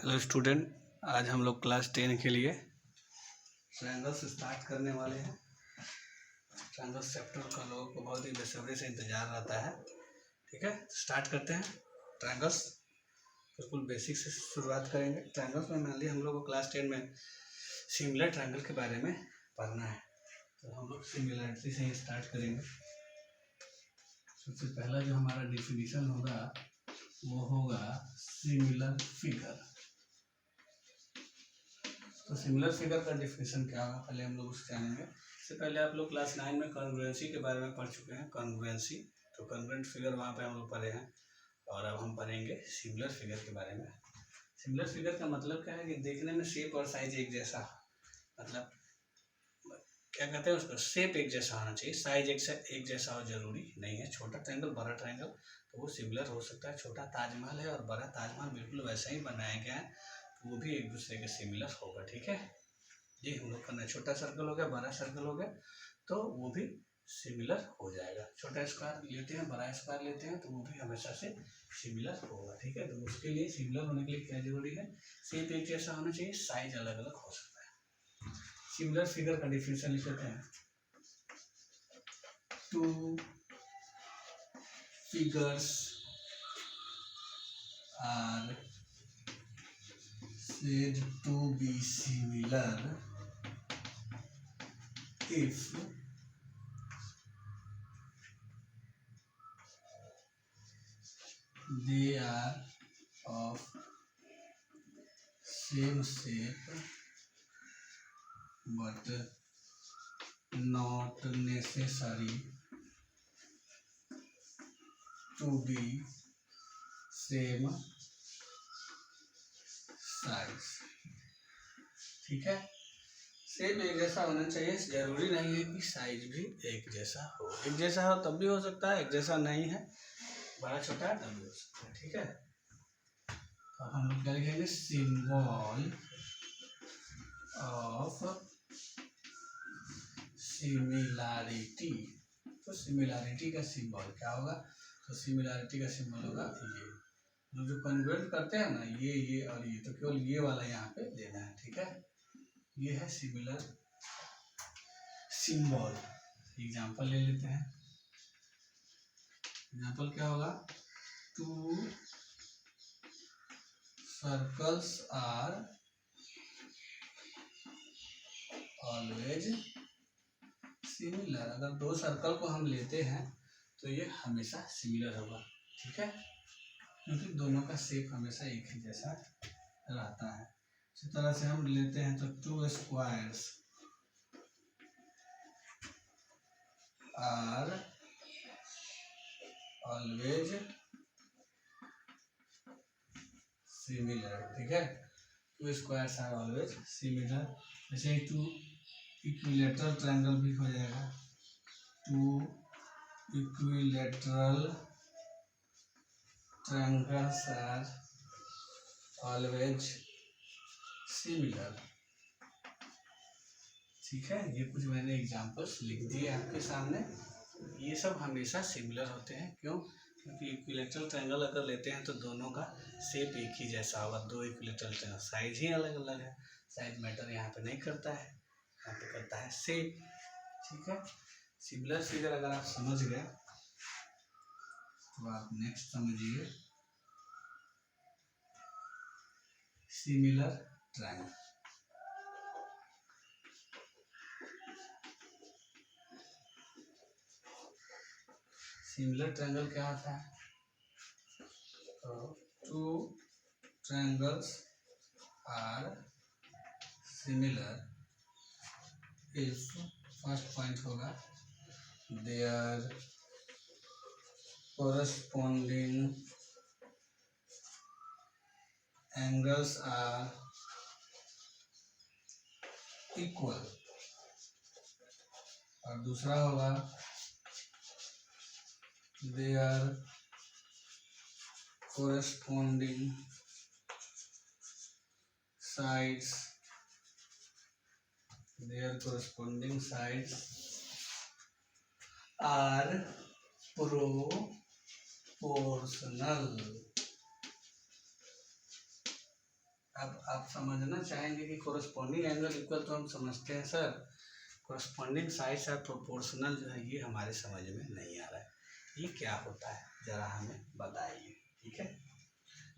Hello student, आज हम लोग क्लास 10 के लिए ट्रायंगल्स स्टार्ट करने वाले हैं। ट्रायंगल्स चैप्टर का लोगों को बहुत ही बेसब्री से इंतजार रहता है। ठीक है, स्टार्ट करते हैं। ट्रायंगल्स बिल्कुल बेसिक से शुरुआत करेंगे। ट्रायंगल्स में मान ली हम लोग को क्लास 10 में सिमिलर ट्रायंगल के बारे में पढ़ना है, तो हम लोग सिमिलरिटी से ही स्टार्ट करेंगे। सबसे पहला जो हमारा डिफिनीशन होगा वो होगा सिमिलर फिगर। तो सिमिलर फिगर का डिफिनेशन क्या होगा, पहले हम लोग उससे जानेंगे। इससे पहले आप लोग क्लास 9 में कॉन्ग्रुएंसी के बारे में पढ़ चुके हैं। कॉन्ग्रुएंसी, तो कॉन्ग्रुएंट फिगर वहाँ पे हम लोग पढ़े हैं, और अब हम पढ़ेंगे सिमिलर फिगर के बारे में। सिमिलर फिगर का मतलब क्या है कि देखने में शेप और साइज एक जैसा, मतलब क्या कहते हैं उसका, शेप एक जैसा होना चाहिए, साइज एक जैसा हो जरूरी नहीं है। छोटा ट्रायंगल बड़ा ट्रायंगल तो वो सिमिलर हो सकता है। छोटा ताजमहल है और बड़ा ताजमहल बिल्कुल वैसा ही बनाया गया है, तो वो भी एक दूसरे के सिमिलर होगा। ठीक है, ये हम लोग करना। छोटा सर्कल हो गया, बड़ा सर्कल हो गया, तो वो भी सिमिलर हो जाएगा। छोटा स्क्वायर लेते हैं, बड़ा स्क्वायर लेते हैं, तो वो भी हमेशा से सिमिलर होगा। ठीक है, तो उसके लिए सिमिलर होने के लिए क्या जरूरी है, शेप एक जैसा होना चाहिए, साइज अलग अलग हो सकता है। सिमिलर फिगर का डिफिनेशन लिख लेते हैं। Two figures are said to be similar if they are of same shape but not necessary to be same size। ठीक है, शेप एक जैसा होना चाहिए, जरूरी नहीं है कि साइज भी एक जैसा हो। एक जैसा हो तब भी हो सकता है, एक जैसा नहीं है, बड़ा छोटा है तब भी हो सकता है। ठीक है, तो हम लोग क्या लिखेंगे, सिंबल ऑफ सिमिलैरिटी। तो सिमिलैरिटी का सिंबल क्या होगा, तो सिमिलैरिटी का सिंबल होगा ये। जो कन्वर्ट करते हैं ना, ये और ये, तो केवल ये वाला यहाँ पे लेना है। ठीक है, ये है सिमिलर सिंबल। एग्जांपल ले लेते हैं। एग्जांपल क्या होगा, two circles are always similar. अगर दो सर्कल को हम लेते हैं तो ये हमेशा सिमिलर होगा। ठीक है, क्योंकि दोनों का शेप हमेशा एक ही जैसा रहता है। इसी तरह से हम लेते हैं तो two squares are always similar. ठीक है, two squares are always similar. जैसे ही टू इक्विलेटरल ट्रायंगल भी हो जाएगा। Two equilateral triangles are always similar. ठीक है, ये कुछ मैंने एग्जांपल्स लिख दिए आपके सामने। ये सब हमेशा सिमिलर होते हैं। क्यों, क्योंकि इक्विलेटरल ट्रायंगल अगर लेते हैं तो दोनों का शेप एक ही जैसा होगा। दो इक्विलेटरल ट्रायंगल, साइज ही अलग अलग है, साइज मैटर यहाँ पे नहीं करता है, यहाँ पे करता है शेप। ठीक है, सिमिलर फिगर अगर आप समझ गए तो आप नेक्स्ट समझिए सिमिलर ट्रायंगल। सिमिलर ट्रायंगल क्या होता है, तो two triangles are similar if, first point होगा, their corresponding angles are equal। और दूसरा होगा, their corresponding sides are proportional। अब आप समझना चाहेंगे कि कोरस्पॉन्डिंग एंगल इक्वल तो हम समझते हैं sir, corresponding sides are proportional जो है ये हमारे समझ में नहीं आ रहा है, ये क्या होता है जरा हमें बताइए। ठीक है,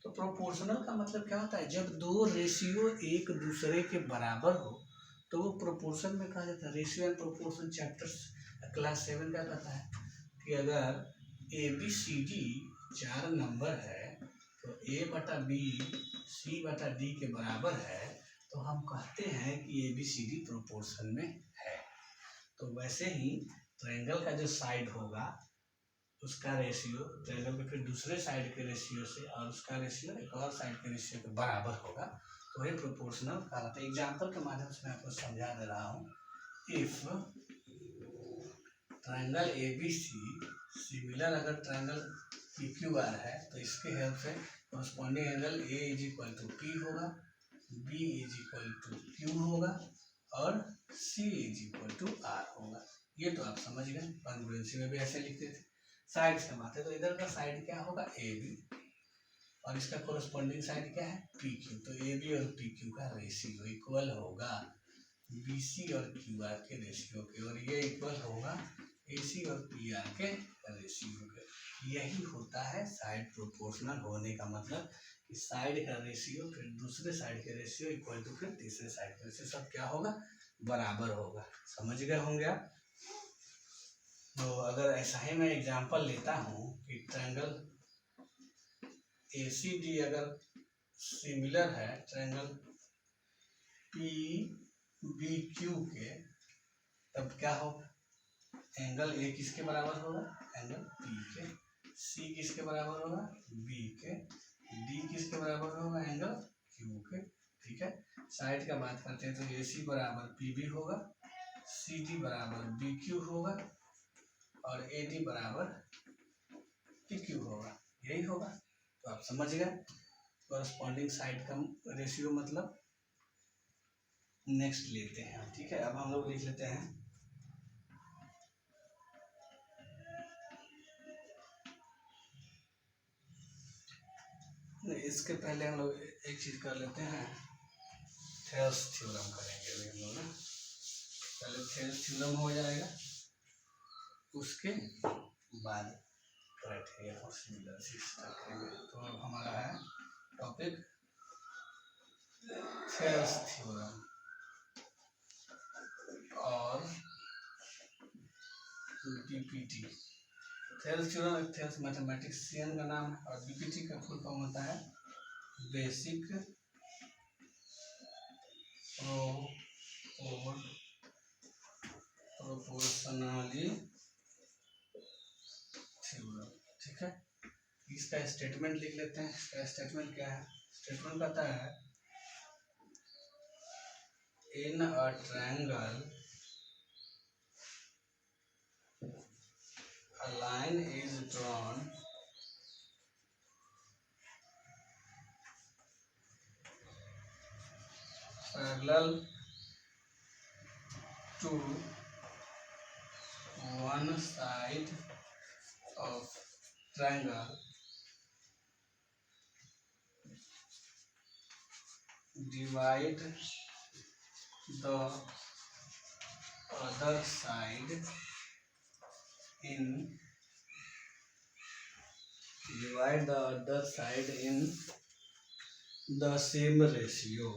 तो प्रोपोर्शनल का मतलब क्या होता है, जब दो रेशियो एक दूसरे के बराबर हो तो वो प्रोपोर्शन में कहा जाता है। Ratio and proportion chapters class 7 का कहता है कि अगर ABCD 4 नंबर है तो A/B C/D के बराबर है तो हम कहते हैं कि ABCD प्रोपोर्शन में है। तो वैसे ही ट्रायंगल का जो साइड होगा उसका रेशियो ट्रायंगल के फिर दूसरे साइड के रेशियो से और उसका रेशियो एक और साइड के रेशियो के बराबर होगा, तो वही प्रोपोर्शनल कहलाता है। एग्जाम्पल के माध्यम से मैं आपको समझा दे रहा हूँ। इफ ट्रायंगल ABC सिमिलर, अगर ट्रायंगल PQR है तो इसके हेल्प से कॉरस्पॉन्डिंग एंगल A = P होगा, B = Q होगा और C = R होगा। ये तो आप समझ गए, कॉन्ग्रुएंसी में भी ऐसे लिखते थे। साइड से बात है तो इधर का साइड क्या होगा AB और इसका कोरस्पॉन्डिंग साइड क्या है PQ, तो AB और PQ का रेशियो इक्वल होगा BC और QR के रेशियो के, और ये इक्वल होगा AC और PR के रेशियो के। यही होता है साइड प्रोपोर्शनल होने का मतलब कि साइड का रेशियो फिर दूसरे साइड के रेशियो इक्वल टू फिर तीसरे साइड के रेशियो सब क्या होगा बराबर होगा। समझ गए होंगे आप। तो अगर ऐसा ही मैं एग्जांपल लेता हूँ कि ट्रायंगल ACD अगर सिमिलर है ट्रायंगल PBQ के, तब क्या होगा, एंगल A किसके बराबर होगा, एंगल P के, C किसके बराबर होगा, B के, D किसके बराबर होगा, एंगल Q के। ठीक है, साइड का बात करते हैं तो AC बराबर PB होगा, CD बराबर BQ होगा और AD बराबर PQ होगा, यही होगा। तो आप समझ गए कॉरस्पॉन्डिंग साइड का रेशियो मतलब। नेक्स्ट लेते हैं, ठीक है, अब हम लोग लिख लेते हैं इसके पहले हम लोग एक चीज कर लेते हैं, थेल्स थ्योरम करेंगे अभी हम लोग ना। पहले थेल्स थ्योरम हो जाएगा, उसके बाद क्राइटेरिया और सिमिलरिटी स्टार्ट करेंगे। तो अब हमारा है टॉपिक थेल्स थ्योरम और BPT. Thales theorem Thales mathematician का नाम है और बीपीटी का फुल फॉर्म होता है बेसिक प्रोपोर्शनली थ्योरम। ठीक है, इसका स्टेटमेंट लिख लेते हैं। इसका स्टेटमेंट क्या है, स्टेटमेंट कहता है in a triangle a line is drawn parallel to one side of triangle divide the other side in the same ratio,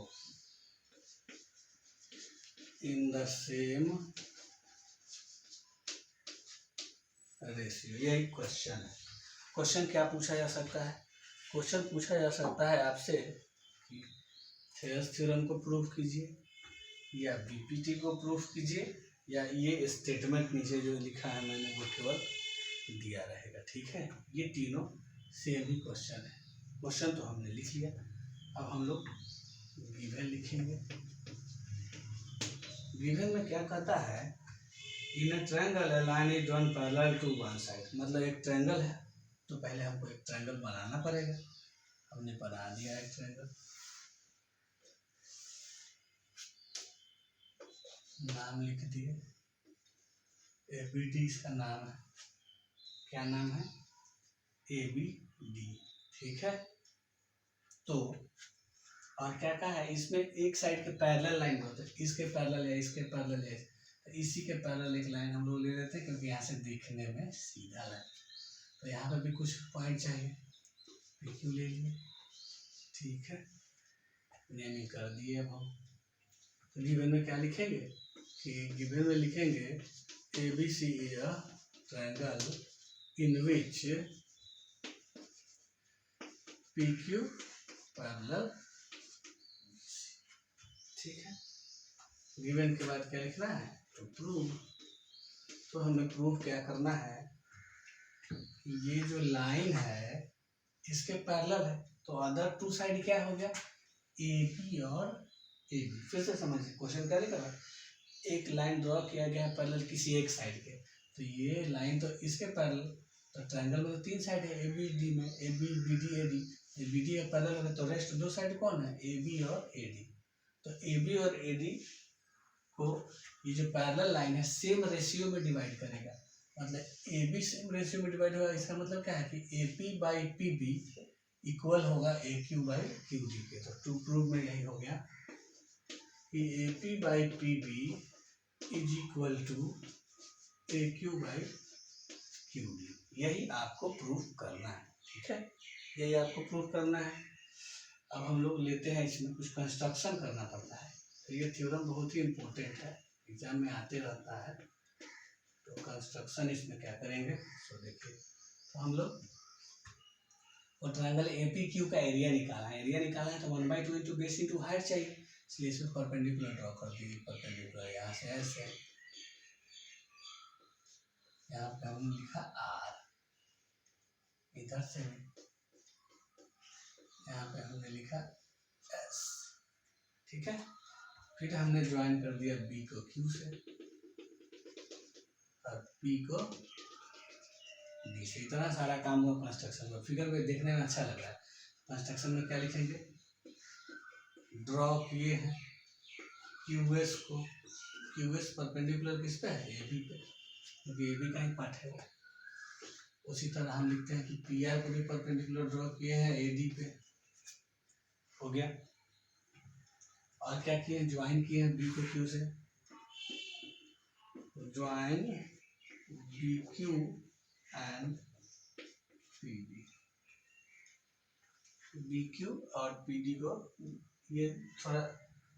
यही क्वेश्चन है। क्वेश्चन क्या पूछा जा सकता है, क्वेश्चन पूछा जा सकता है आपसे कि थेल्स थ्योरम को प्रूव कीजिए या बीपीटी को प्रूव कीजिए या ये स्टेटमेंट नीचे जो लिखा है मैंने वो केवल दिया रहेगा। ठीक है, ये तीनों सेम ही क्वेश्चन है। क्वेश्चन तो हमने लिख लिया, अब हम लोग गिवन लिखेंगे। गिवन में क्या कहता है, in a triangle a line is drawn parallel to one side, मतलब एक ट्रायंगल है तो पहले हमको एक ट्रायंगल बनाना पड़ेगा। हमने बना दिया एक ट्रायंगल, नाम लिख दिए ABD, इसका नाम है, क्या नाम है, ABD। ठीक है, तो और क्या कहा है, इसमें एक साइड के पैरेलल लाइन होते हैं, इसके पैरेलल या इसके पैरेलल है, तो इसी के पैरेलल एक लाइन हम लोग ले लेते हैं क्योंकि यहाँ से देखने में सीधा लगे। तो यहाँ पे भी कुछ पॉइंट चाहिए, PQ ले लिए, ठीक है, नेमिंग कर दिए। अब हम तो गिवन में क्या लिखेंगे कि गिवन में लिखेंगे ABC is a triangle in which PQ parallel, ठीक है। गिवन के बाद क्या लिखना है, तो प्रूव। तो हमें प्रूव क्या करना है कि ये जो लाइन है इसके पैरेलल है, तो अदर टू साइड क्या हो गया, AB और AB। फिर से समझिए क्वेश्चन क्या लिखा है, एक लाइन ड्रॉ किया गया है पैरेलल किसी एक साइड के, तो ये लाइन तो इसके पैरेलल, तो ट्रायंगल में तो 3 साइड है ABD में, AB BD AD, BD parallel है तो रेस्ट 2 साइड कौन है, AB और AD। तो AB और AD को ये जो पैरेलल लाइन है सेम रेशियो में डिवाइड करेगा, मतलब AB सेम रेशियो में डिवाइड होगा, इसका मतलब क्या है कि AP बाई PB इक्वल होगा AQ बाई QD के। तो टू प्रूव में यही हो गया कि AP by PB is equal to AQ by QD। यही आपको प्रूव करना है, ठीक है, यही आपको प्रूव करना है। अब हम लोग लेते हैं, इसमें कुछ कंस्ट्रक्शन करना पड़ता है, तो ये थ्योरम बहुत ही इम्पोर्टेंट है, एग्जाम में आते रहता है। तो कंस्ट्रक्शन इसमें क्या करेंगे, तो देखिए, तो हम लोग और ट्रायंगल APQ का एरिया निकाला है, तो 1/2 इंटू बेस इंटू हाइट चाहिए, इसलिए इसमें परपेंडिकुलर ड्रॉ कर दिए, परपेंडिकुलर यहाँ से ऐसे, यहाँ पे हमने लिखा R, इधर से यहाँ पे हमने लिखा S, ठीक है। फिर हमने ज्वाइन कर दिया B को Q से और P को D से। इतना सारा काम हुआ कंस्ट्रक्शन में, फिगर में देखने में अच्छा लग रहा है। कंस्ट्रक्शन में क्या लिखेंगे, ड्रॉ किए हैं QS को, QS परपेंडिकुलर किस पे है, AB पे, क्योंकि AB का ही पार्ट है वो। उसी तरह हम लिखते हैं कि PR को भी परपेंडिकुलर ड्रॉ किए हैं AD पे, हो गया। और क्या किए, ज्वाइन किए हैं B को Q से, join BQ and PD, BQ और PD को, ये थोड़ा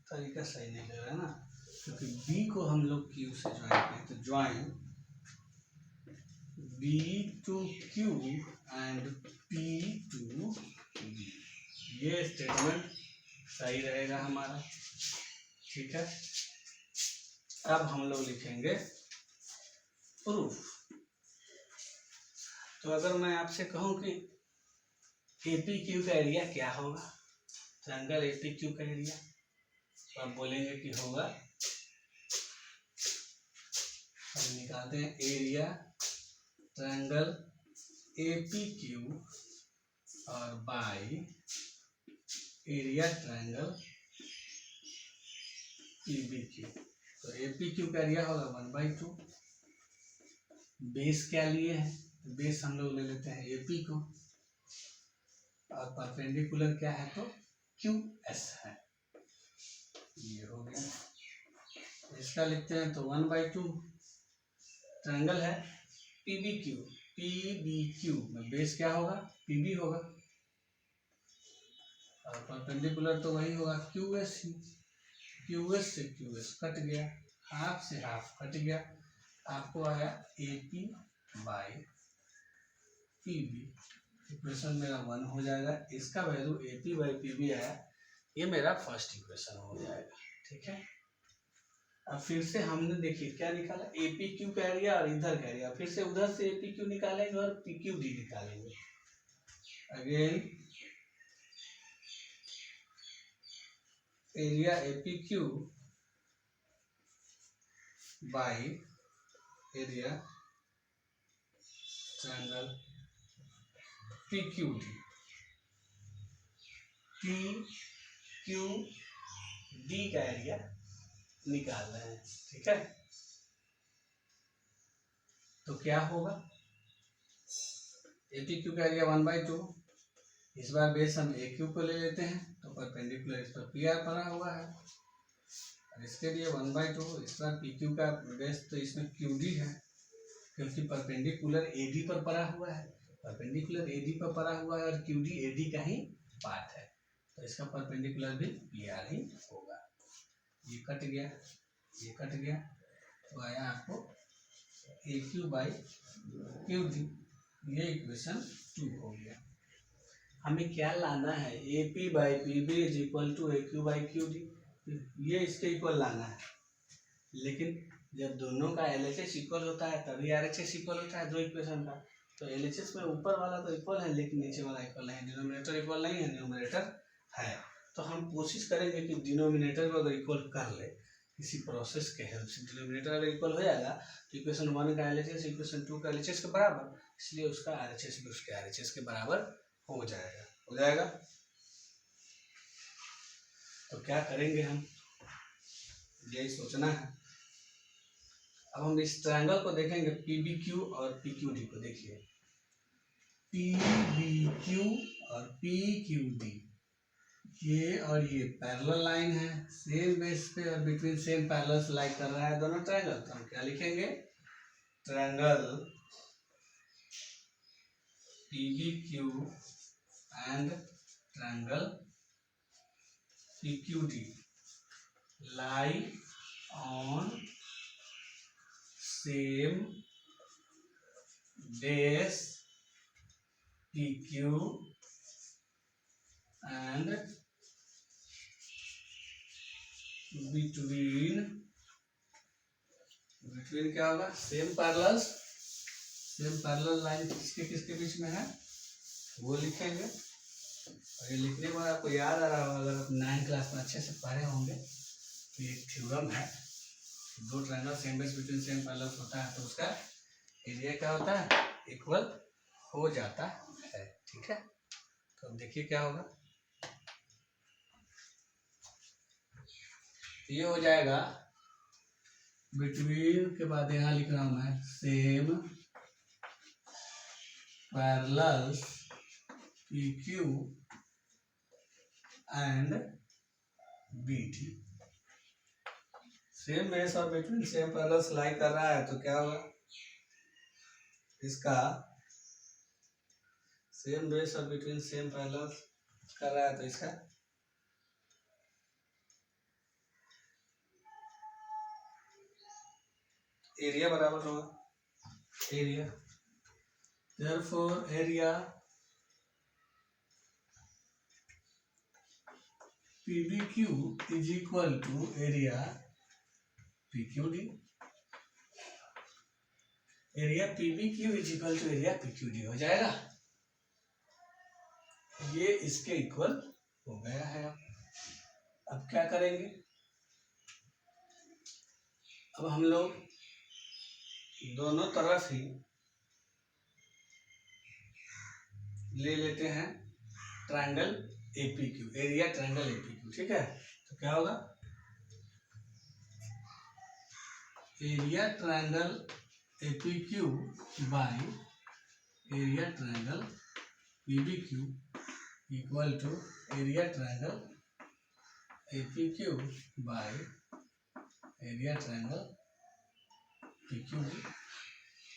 तरीका सही नहीं लग रहा है ना, क्योंकि B को हम लोग Q से ज्वाइन किए, तो join B to Q and P to D, ये स्टेटमेंट सही रहेगा हमारा, ठीक है। अब हम लोग लिखेंगे प्रूफ। तो अगर मैं आपसे कहूं कि APQ का एरिया क्या होगा, ट्रायंगल APQ का एरिया, तो आप बोलेंगे कि होगा, हम निकालते हैं एरिया ट्रायंगल APQ और बाई एरिया ट्रायंगल PBQ। तो APQ का एरिया होगा 1/2, बेस क्या लिए हैं, बेस हम लोग ले लेते हैं AP को, और परपेंडिकुलर क्या है तो QS है, ये हो गया। इसका लिखते हैं तो 1/2, ट्रायंगल है PBQ में बेस क्या होगा, PB होगा, और परपेंडिकुलर तो वही होगा QS ही, QS से QS कट गया, हाफ से हाफ कट गया, आपको आया AP बाई PB। इक्वेशन मेरा 1 हो जाएगा, इसका वैल्यू AP बाई PB आया, ये मेरा फर्स्ट इक्वेशन हो जाएगा, ठीक है। अब फिर से हमने देखिए क्या निकाला, APQ का एरिया और इधर का एरिया, फिर से उधर से APQ निकालेंगे और PQD निकालेंगे। Again area APQ by area triangle PQD, PQD का एरिया निकाल रहे हैं, ठीक है। तो क्या होगा, APQ का एरिया 1/2, इस बार बेस हम ए क्यू को ले लेते हैं, तो परपेंडिकुलर इस पर पी आर पड़ा हुआ है, और इसके लिए 1/2। इस बार पी क्यू का बेस तो इसमें क्यू डी है, क्योंकि परपेंडिकुलर ए डी पर पड़ा हुआ है, परपेंडिकुलर ए डी पर पड़ा हुआ है, और क्यू डी ए डी का ही पार्ट है, तो इसका परपेंडिकुलर भी पी आर ही होगा। ये कट गया, ये कट गया, तो आया आपको A Q by Q D. ये इक्वेशन 2 हो गया। हमें क्या लाना है, A P by P B is equal to A Q by Q D, ये इसके इक्वल लाना है। लेकिन जब दोनों का एल एच एस इक्वल होता है तभी आर एच एस इक्वल होता है, दो इक्वेशन का। तो एल एच एस में ऊपर वाला तो इक्वल है, लेकिन नीचे वाला इक्वल नहीं, डिनोमिनेटर इक्वल नहीं है, न्यूमरेटर है। तो हम कोशिश करेंगे कि डिनोमिनेटर को अगर इक्वल कर ले किसी प्रोसेस के हेल्प से, डिनोमिनेटर अगर इक्वल हो जाएगा तो इक्वेशन 1 का एल एच एस इक्वेशन 2 का एल एच एस के बराबर, इसलिए उसका आर एच एस भी उसके आर एच एस के बराबर हो जाएगा, हो जाएगा। तो क्या करेंगे हम, यही सोचना है। अब हम इस ट्रायंगल को देखेंगे, पी बी क्यू और पी क्यू डी को। देखिए पी बी क्यू और पी क्यू डी, ये और ये पैरेलल लाइन है, सेम बेस पे और बिटवीन सेम पैरेलल्स लाई कर रहा है दोनों ट्रायंगल। तो हम क्या लिखेंगे, triangle P B Q and triangle P Q D lie on same base PQ and between क्या होगा, same parallels, same parallel line किसके बीच में है वो लिखेंगे। और ये लिखने के बाद आपको याद आ रहा होगा, अगर आप 9th क्लास में अच्छे से पढ़े होंगे, तो एक थ्योरम है, दो triangle same base between same parallels होता है तो उसका एरिया क्या होता है, इक्वल हो जाता है। ठीक है, तो अब देखिए क्या होगा, ये हो जाएगा बिटवीन के बाद यहाँ लिख रहा हूं मैं, same parallels PQ and BD। Same base और बिटवीन सेम पैरेलल्स लाई कर रहा है तो क्या होगा, इसका सेम बेस और बिटवीन सेम पैरेलल्स कर रहा है तो इसका एरिया बराबर होगा, area, therefore area PBQ is equal to area PQD। Area PBQ is equal to area PQD हो जाएगा, ये इसके इक्वल हो गया है। अब क्या करेंगे, अब हम लोग दोनों तरफ ही ले लेते हैं triangle APQ, area triangle APQ। ठीक है, तो क्या होगा, area triangle APQ by area triangle PBQ equal to area triangle APQ by area triangle PQD।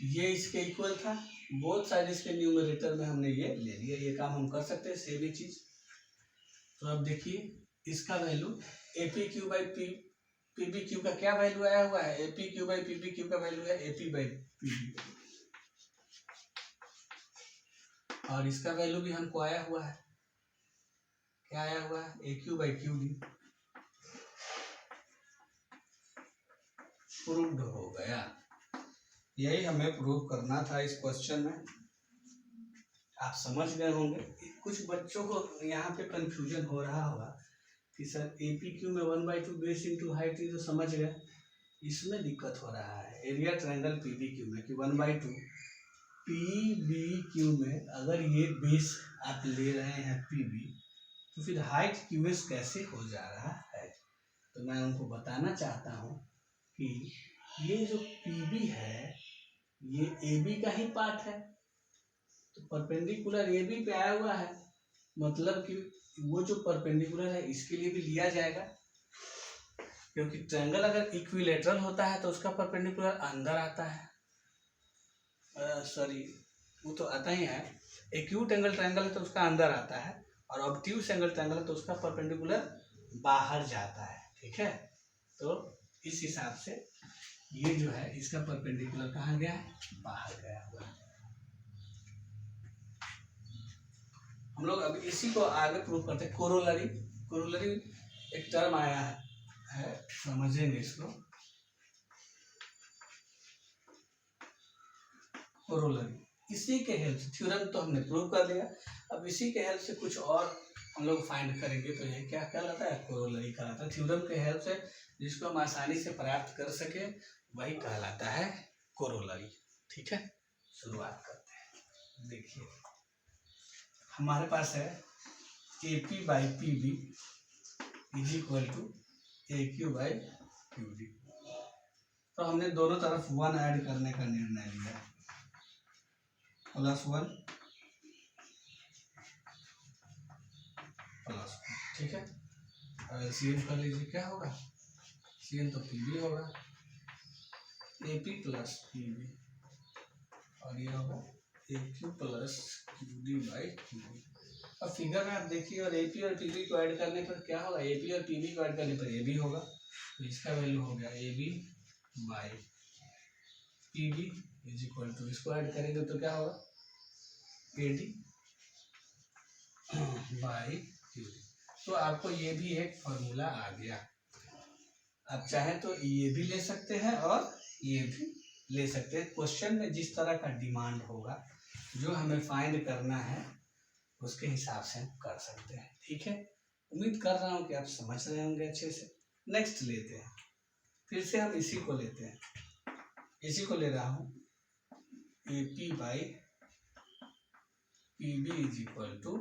ये इसके इक्वल था, बोथ साइड इसके न्यूमरेटर में हमने ये ले लिया। ये काम हम कर सकते हैं, सेम ही चीज। तो अब देखिए इसका वैल्यू APQ बाई PBQ का क्या वैल्यू आया हुआ है, APQ बाई PBQ का वैल्यू है AP बाई PB, और इसका वैल्यू भी हमको आया हुआ है, क्या आया हुआ है, AQ बाई QD। प्रूव्ड हो गया। यही हमें प्रूव करना था इस क्वेश्चन में। आप समझ गए होंगे। कुछ बच्चों को यहाँ पे कंफ्यूजन हो रहा होगा कि सर APQ में 1/2 बेस इंटू हाइट, तो समझ गए, इसमें दिक्कत हो रहा है एरिया ट्रायंगल PBQ में कि 1/2 PBQ में अगर ये बेस आप ले रहे हैं PB, तो फिर हाइट QS कैसे हो जा रहा है। तो मैं उनको बताना चाहता हूँ कि ये जो PB है ये AB का ही पार्ट है, तो परपेंडिकुलर AB पे आया हुआ है, मतलब कि वो जो परपेंडिकुलर है इसके लिए भी लिया जाएगा, क्योंकि ट्रायंगल अगर इक्विलेटरल होता है तो उसका परपेंडिकुलर अंदर आता है, सॉरी वो तो आता ही है। एक्यूट एंगल ट्रायंगल है तो उसका अंदर आता है, और ऑब्ट्यूस एंगल ट्रायंगल है तो उसका परपेंडिकुलर बाहर जाता है। ठीक है, तो इस हिसाब से ये जो है इसका परपेंडिकुलर कहाँ गया है, बाहर गया हुआ है। हम लोग अभी इसी को आगे प्रूव करते हैं। कोरोलरी, कोरोलरी एक टर्म आया है, समझेंगे इसको। कोरोलरी इसी के हेल्प से, थ्योरम तो हमने प्रूव कर लिया, अब इसी के हेल्प से कुछ और हम लोग फाइंड करेंगे। तो ये क्या कहलाता है, कोरोलरी कहलाता है। थ्योरम के हेल्प से जिसको हम आसानी से प्राप्त कर सके वही कहलाता है कोरोलरी। ठीक है, शुरुआत करते हैं। देखिए हमारे पास है AP by PB is equal to AQ by QD। तो हमने दोनों तरफ 1 ऐड करने का निर्णय लिया, +1 +1। ठीक है, अगर CM कर लीजिए क्या होगा, CM तो PB होगा, AP प्लस PB, और ये होगा AQ plus QD by QD। अब फिगर में आप देखिए, और AP और PB को ऐड करने पर क्या होगा, AP और PB को ऐड करने पर AB होगा, तो इसका वैल्यू हो गया AB by PB is equal to, इसको ऐड करेंगे तो क्या होगा, AD बाई QD। तो आपको ये भी एक फॉर्मूला आ गया। आप चाहें तो ये भी ले सकते हैं और ये भी ले सकते हैं। क्वेश्चन में जिस तरह का डिमांड होगा, जो हमें फाइंड करना है उसके हिसाब से हम कर सकते हैं। ठीक है, उम्मीद कर रहा हूँ कि आप समझ रहे होंगे अच्छे से। नेक्स्ट लेते हैं, फिर से हम इसी को लेते हैं, इसी को ले रहा हूँ AP by PB is equal to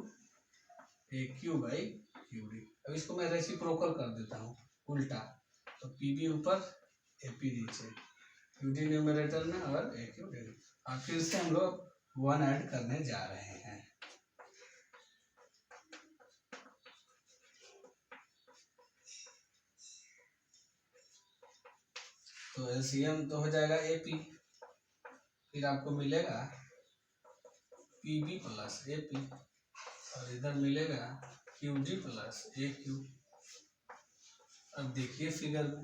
AQ by QD। अब इसको मैं रेसिप्रोकल कर देता हूँ उल्टा, तो PB ऊपर AP नीचे, QD न्यूमरेटर में और AQ डेरी। और फिर से हम लोग 1 ऐड करने जा रहे हैं। तो LCM तो हो जाएगा AP, फिर आपको मिलेगा PB प्लस AP, और इधर मिलेगा QD प्लस AQ। अब देखिए फिगर में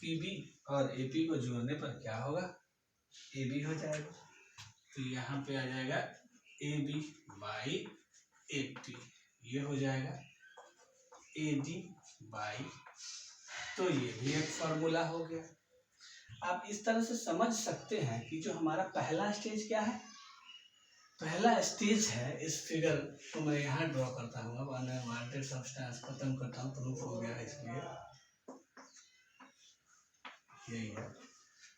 PB और AP को जोड़ने पर क्या होगा, AB हो जाएगा, तो यहाँ पे आ जाएगा AB बाई AP, ये हो जाएगा AD बाई, तो ये भी एक फॉर्मूला हो गया। आप इस तरह से समझ सकते हैं कि जो हमारा पहला स्टेज क्या है, पहला स्टेज है इस फिगर को मैं यहाँ ड्रॉ करता हूँ। अब अनवांटेड सब्सटेंस खत्म करता हूँ, प्रूफ हो गया है इसलिए यही है।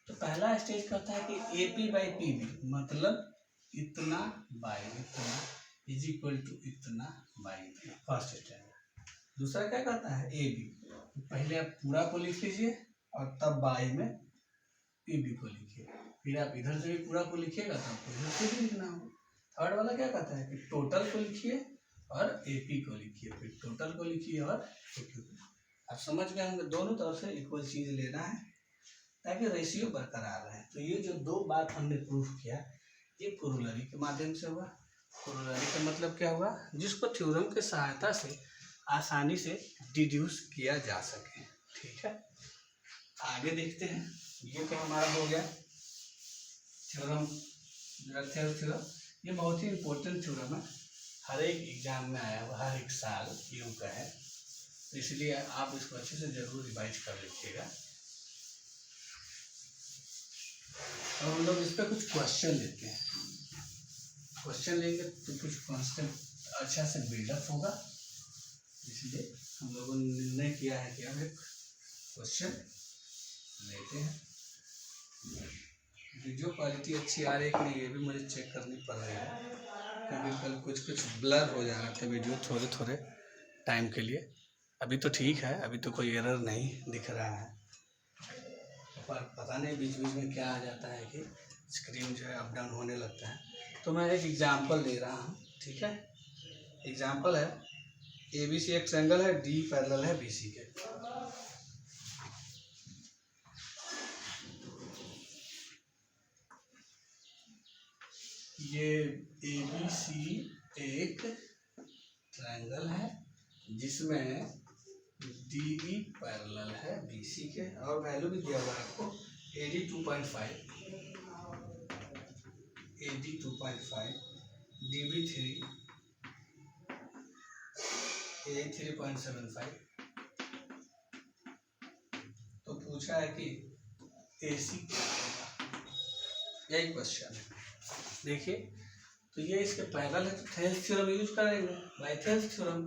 तो पहला स्टेज कहता है कि AP बाई PB मतलब इतना बाई इतना इज इक्वल टू इतना बाई इतना, फर्स्ट स्टेज। दूसरा क्या कहता है AB, पहले आप पूरा को लिख लीजिए और तब बाई में PB को लिखिए, फिर आप इधर से भी पूरा को लिखिएगा तब आपको इधर से भी लिखना होगा। थर्ड वाला क्या कहता है कि टोटल को लिखिए और AP को लिखिए, फिर टोटल को लिखिए और AQ को। आप समझ गए होंगे, दोनों तरफ से इक्वल चीज लेना है ताकि रेशियो बरकरार रहे। तो ये जो दो बात हमने प्रूफ किया, ये कोरोलरी के माध्यम से हुआ। कोरोलरी का मतलब क्या हुआ, जिसको थ्योरम के सहायता से आसानी से डिड्यूस किया जा सके। ठीक है, आगे देखते हैं। ये तो हमारा हो गया थ्योरम, थ्योरम। ये बहुत ही इम्पोर्टेंट थ्योरम है, हर एक एग्जाम में आया हुआ, हर एक साल यूं का है, तो इसलिए आप इसको अच्छे से जरूर रिवाइज कर लीजिएगा। अब हम लोग इस पर कुछ क्वेश्चन लेते हैं। क्वेश्चन लेंगे तो कुछ कॉन्सेप्ट अच्छा से बिल्डअप होगा, इसलिए हम लोगों ने निर्णय किया है कि हम एक क्वेश्चन लेते हैं। वीडियो क्वालिटी अच्छी आ रही है कि नहीं ये भी मुझे चेक करनी पड़ रही है, क्योंकि कल कुछ ब्लर हो जा रहा था वीडियो थोड़े थोड़े टाइम के लिए। अभी तो ठीक है, अभी तो कोई एरर नहीं दिख रहा है, पर पता नहीं बीच बीच में क्या आ जाता है कि स्क्रीन जो है अप डाउन होने लगता है। तो मैं एक एग्जाम्पल दे रहा हूँ, ठीक है। एग्जाम्पल है ABC एक ट्रायंगल है, D पैरेलल है BC के। ये ABC एक ट्रायंगल है जिसमें DE पैरेलल है BC के, और वैल्यू भी दिया हुआ है आपको AD 2.5, AD 2.5, DB 3, A 3.75। तो पूछा है कि AC क्या होगा, यही क्वेश्चन है। देखिए तो ये इसके पैरेलल है तो थेल्स थ्योरम यूज करेंगे, बाय थेल्स थ्योरम।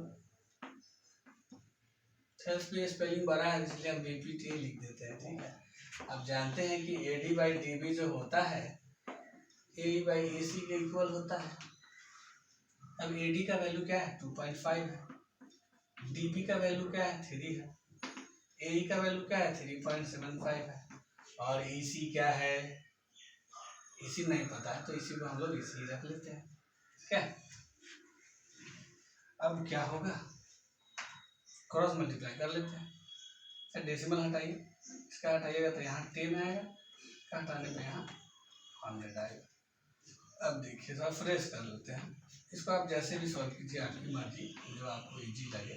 थेल्स भी स्पेलिंग बड़ा है इसलिए हम BPT लिख देते हैं, ठीक है। अब जानते हैं कि AD बाई DB जो होता है AE बाई AC के इक्वल होता है। अब AD का वैल्यू क्या है 2.5 है, DB का वैल्यू क्या है 3 है, AE का वैल्यू क्या है 3.75 है, और EC क्या है, EC नहीं पता है तो इसी को हम लोग EC रख लेते हैं, ठीक है। अब क्या होगा, क्रॉस मल्टीप्लाई कर लेते हैं। सर डेसिमल हटाइए, इसका हटाइएगा तो यहाँ 10 आएगा, इसका हटाने पे यहाँ 100 आएगा। अब देखिए थोड़ा फ्रेश कर लेते हैं इसको, आप जैसे भी सॉल्व कीजिए आपकी मर्जी, जो आपको इजी लगे।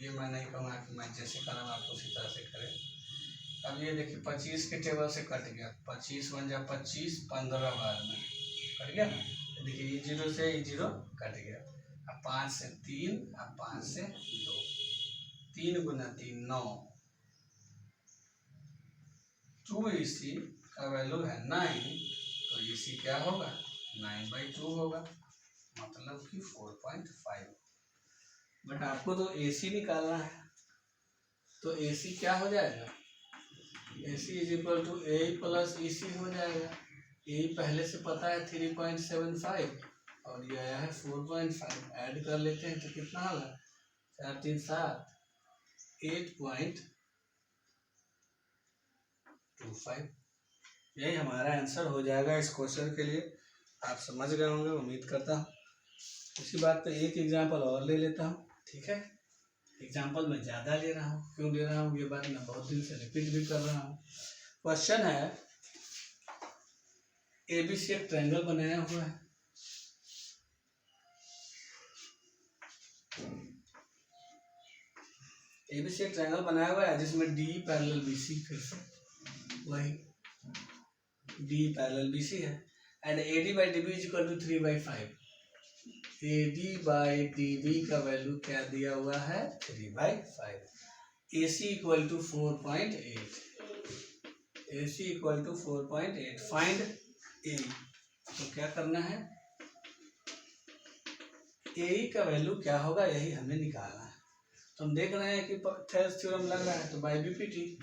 ये मैं नहीं कहूँगा कि मैं जैसे कर रहा हूँ आप उसी तरह से करें। अब ये देखिए 25 के टेबल से कट गया, 25 बन जा 25, 15 बार में कट गया ना। देखिए ये 0 से ये 0 कट गया। अब 5 से 3, अब 5 से 2, 3 गुना 3 9, 2 EC का वैल्यू है 9, तो EC क्या होगा 9/2 होगा, मतलब कि 4.5। बट आपको तो AC निकालना है, तो AC क्या हो जाएगा, AC is equal to A plus EC हो जाएगा। A पहले से पता है 3.75 और ये आया है 4.5, ऐड कर लेते हैं तो कितना होगा 4 3 7, 8.25। यही हमारा आंसर हो जाएगा इस क्वेश्चन के लिए। आप समझ गए होंगे उम्मीद करता हूँ। इसी बात पे एक एग्जाम्पल और ले लेता हूँ, ठीक है। एग्जाम्पल मैं ज़्यादा ले रहा हूँ, क्यों ले रहा हूँ ये बात मैं बहुत दिन से रिपीट भी कर रहा हूँ। क्वेश्चन है ABC एक ट्रायंगल बनाया हुआ है, ABC एक ट्रायंगल बनाया हुआ है जिसमें D पैरेलल BC, फिर से वही D पैरेलल BC है, and AD by DB is equal to 3/5। AD by DB का वैल्यू क्या दिया हुआ है 3/5। AC equal to 4.8, AC equal to 4.8, find A। तो क्या करना है, AE का वैल्यू क्या होगा यही हमें निकालना है। तो हम देख रहे हैं कि थेल्स थ्योरम लग रहा है, तो बाय BPT,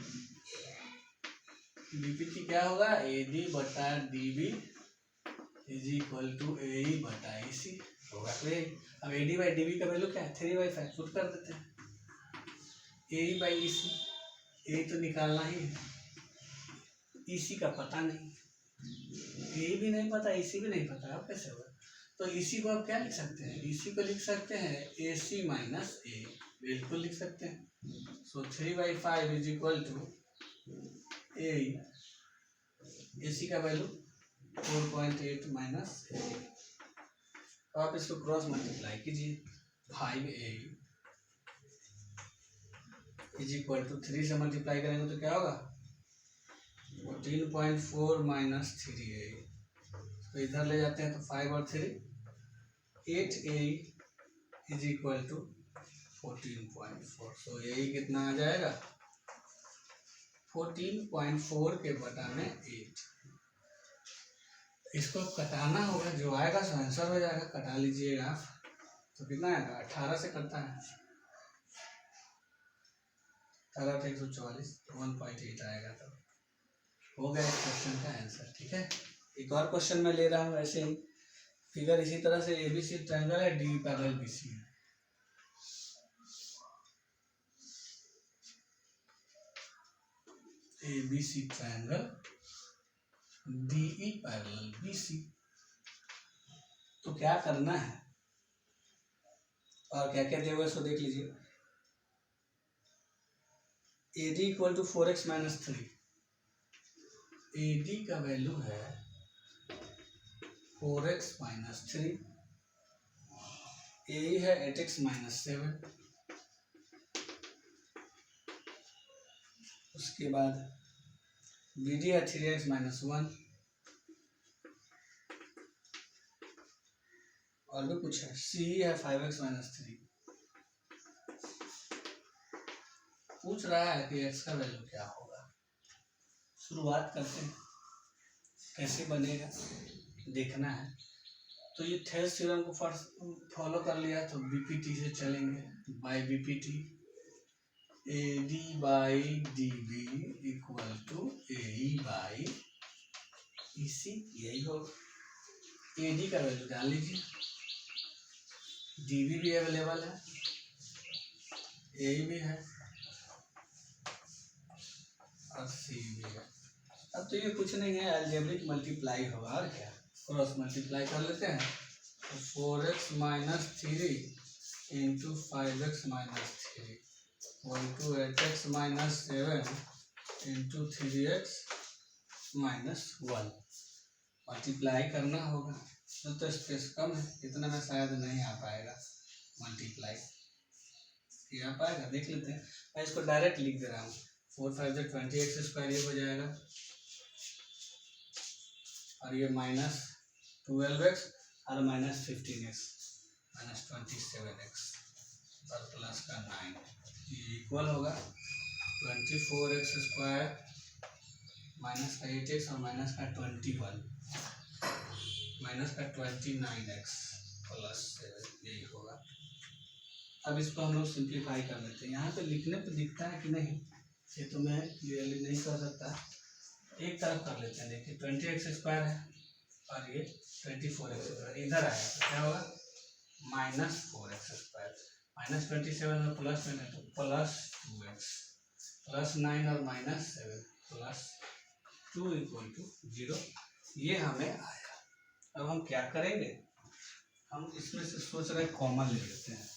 BPT क्या होगा AD बटा DB is equal to AE बटा AC होगा। तो अब AD बाई DB का वैल्यू क्या है 3/5, पुट कर देते हैं। AE बाई EC, AE तो निकालना ही है, EC का पता नहीं, AE भी नहीं पता EC भी नहीं पता, अब कैसे होगा। तो EC को आप क्या लिख सकते हैं, EC को लिख सकते हैं AC माइनस A, बिल्कुल लिख सकते हैं। So 3/5 is equal to AE, AC का वैल्यू 4.8 माइनस A। तो आप इसको क्रॉस मल्टीप्लाई कीजिए, 5AE इज इक्वल टू 3 से मल्टीप्लाई करेंगे तो क्या होगा 14.4 माइनस 3AE। तो इधर ले जाते हैं तो 5 और 3 8AE is equal to 14.4। So AE कितना आ जाएगा 14.4 के बटा में 8। इसको कटाना होगा, जो आएगा सो आंसर हो जाएगा, कटा लीजिएगा आप। तो कितना आएगा 18 से कटता है, 18 से 144, 1.8 आएगा। तो हो गया इस क्वेश्चन का आंसर, ठीक है। एक और क्वेश्चन मैं ले रहा हूँ ऐसे ही, फिगर इसी तरह से ABC ट्रायंगल है, D पैरेलल BC है। ABC triangle, DE parallel BC। तो क्या करना है, और क्या क्या दिया हुआ है सो देख लीजिए। AD equal to 4x minus 3, AD का वैल्यू है 4x माइनस 3, AE है 8x माइनस 7, उसके बाद BD है 3x माइनस 1, और भी कुछ है, CE है 5x माइनस 3। पूछ रहा है कि x का वैल्यू क्या होगा। शुरुआत करते हैं, कैसे बनेगा देखना है। तो ये थेल्स थ्योरम को फर्स्ट फॉलो कर लिया तो BPT से चलेंगे, by BPT AD by DB equal to AE by EC, यही होगा। AD का वैल्यू डाल लीजिए, DB भी अवेलेबल है, AE भी है और C भी है। अब तो ये कुछ नहीं है, अलजेब्रिक मल्टीप्लाई होगा और क्या, क्रॉस मल्टीप्लाई कर लेते हैं। तो 4x minus 3 into 5x minus 3 into 8x minus 7 into 3x minus 1 multiply करना होगा। तो स्पेस कम है, इतना में शायद नहीं आ पाएगा मल्टीप्लाई। ये आ पाएगा, देख लेते हैं। मैं इसको डायरेक्ट लिख दे रहा हूँ, 4 5 20x स्क्वायर ये हो जाएगा, और ये माइनस 12x और माइनस 15x माइनस 27x और प्लस का 9, ये इक्वल होगा 24x स्क्वायर माइनस का 8x और माइनस का 21 माइनस का 29x प्लस 7, यही होगा। अब इसको हम लोग सिंप्लीफाई कर लेते हैं। यहाँ पे लिखने पे दिखता है कि नहीं, ये तो मैं क्लियरली नहीं कर सकता। एक तरफ कर लेते हैं, देखिए 20x स्क्वायर है और ये 24x स्क्वायर, इधर आया तो क्या होगा माइनस 4x स्क्वायर, माइनस 27 और प्लस में तो प्लस 2x प्लस 9 और माइनस 7 प्लस 2 इक्वल टू 0, ये हमें आया। अब हम क्या करेंगे, हम इसमें से सोच रहे कॉमन ले लेते हैं।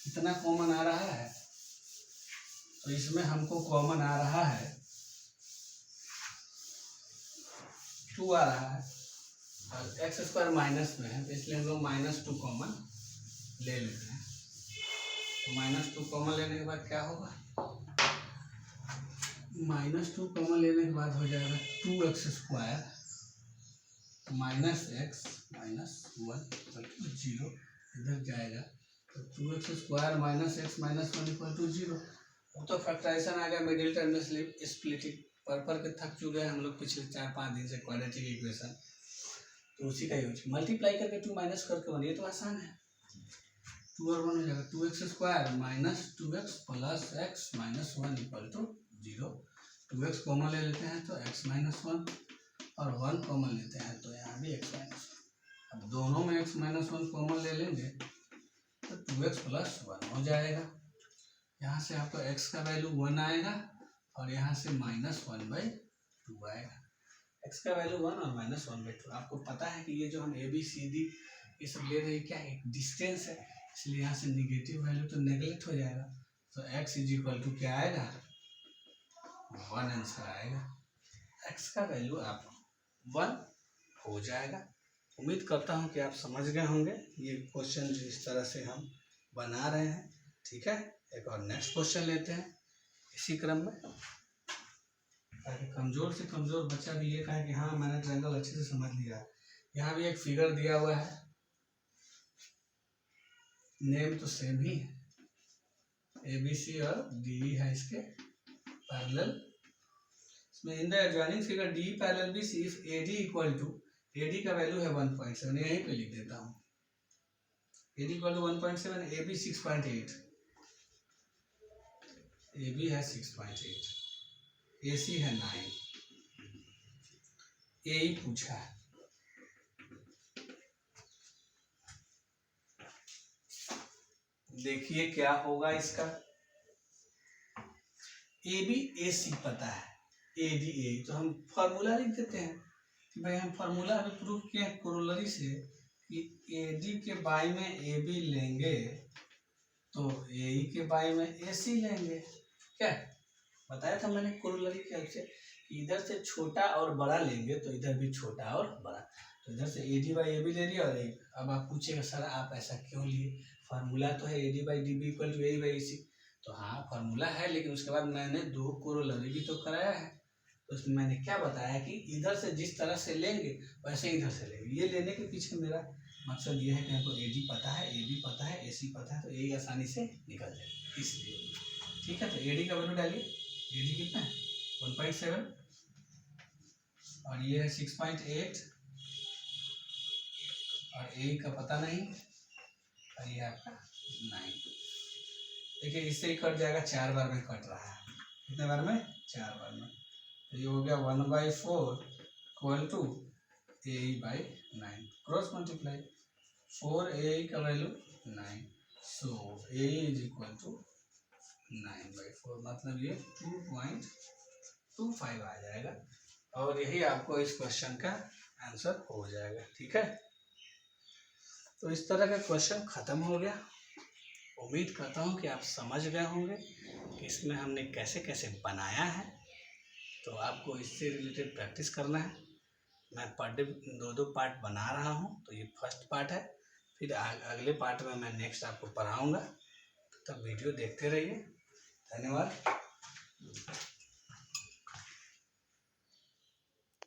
कितना कॉमन आ रहा है, तो इसमें हमको कॉमन आ रहा है 2 आ रहा है, और एक्स स्क्वायर माइनस में है, तो इसलिए हम लोग -2 कॉमन ले लेते हैं। तो -2 कॉमन लेने के बाद क्या होगा, -2 कॉमन लेने के बाद हो जाएगा 2x square minus x minus 1 0, इधर जाएगा तो 2x square minus x minus 1 equal to 0। अब तो फैक्टराइजेशन आ गया, मिडिल टर्म में स्प्लिटिंग पर के थक चुके हैं हम लोग पिछले 4-5 दिन से, क्वाड्रेटिक इक्वेशन तो उसी का यूज, मल्टीप्लाई करके 2 माइनस करके 1, ये तो आसान है। 2 और 1 हो जाएगा 2x square minus 2x plus x minus 1 equal to 0। 2x common ले लेते हैं तो x माइनस 1 और 1 कॉमन लेते हैं तो यहाँ भी x माइनस 1। अब दोनों में x माइनस 1 कॉमन ले लेंगे तो 2x प्लस 1 हो जाएगा। यहाँ से आपको x का वैल्यू 1 आएगा और यहाँ से -1/2 आएगा। x का वैल्यू 1 और -1/2। आपको पता है कि ये जो हम ABCD ये सब ले रहे हैं क्या है, डिस्टेंस है, इसलिए यहाँ से निगेटिव वैल्यू तो नेगलेक्ट हो जाएगा। तो x इज इक्वल टू क्या आएगा 1 आंसर आएगा। x का वैल्यू आप 1 हो जाएगा। उम्मीद करता हूँ कि आप समझ गए होंगे ये क्वेश्चन जिस तरह से हम बना रहे हैं। ठीक है, एक और नेक्स्ट क्वेश्चन लेते हैं इसी क्रम में, ताकि कमजोर से कमजोर बच्चा भी ये कहे कि हाँ मैंने ट्रायंगल अच्छे से समझ लिया। यहाँ भी एक फिगर दिया हुआ है, नेम तो सेम ही है, ABC और DE है इसके पैरेलल। इसमें in the adjoining figure DE parallel BC if AD equal to, AD का वैल्यू है 1.7, यहीं पे लिख देता हूँ, AD equal to 1.7, AB 6.8, AB है 6.8, AC है 9, AE पूछा है। देखिए क्या होगा इसका, AB AC पता है, AD AE, तो हम फार्मूला लिख देते हैं कि भाई हम फार्मूला अभी प्रूफ किए कोरोलरी से कि AD के बाई में AB लेंगे तो AE के बाई में AC लेंगे। क्या बताया था मैंने कोरोलरी के हेल्प से, इधर से छोटा और बड़ा लेंगे तो इधर भी छोटा और बड़ा, तो इधर से AD बाई AB ले लिया। और अब आप पूछेगा सर आप ऐसा क्यों लिए, फार्मूला तो है AD by DB equal to AE by AC। तो हाँ फार्मूला है, लेकिन उसके बाद मैंने दो कोरोलरी भी तो कराया है। तो उसमें मैंने क्या बताया कि इधर से जिस तरह से लेंगे वैसे इधर से लेंगे। ये लेने के पीछे मेरा मकसद ये है कि हमको AD पता है, AB पता है, AC पता है, तो यही आसानी से निकल जाए इसलिए। ठीक है, तो AD का वैल्यू डालिए। AD कितना है 1.7 और ये है 6.8 और AE का पता नहीं और ये आपका 9। देखिए इससे ही कट जाएगा, 4 बार में कट रहा है। कितने बार में? 4 बार में। तो ये हो गया 1/4 equal to AE by 9, cross multiply. 4 AE का value 9, so AE is equal to 9/4, मतलब ये 2.25 आ जाएगा। और यही आपको इस क्वेश्चन का आंसर हो जाएगा। ठीक है, तो इस तरह का क्वेश्चन खत्म हो गया। उम्मीद करता हूँ कि आप समझ गए होंगे कि इसमें हमने कैसे कैसे बनाया है। तो आपको इससे रिलेटेड प्रैक्टिस करना है। मैं पर डे 2 पार्ट बना रहा हूँ, तो ये फर्स्ट पार्ट है। फिर अगले पार्ट में मैं नेक्स्ट आपको पढ़ाऊँगा, तब वीडियो देखते रहिए। धन्यवाद।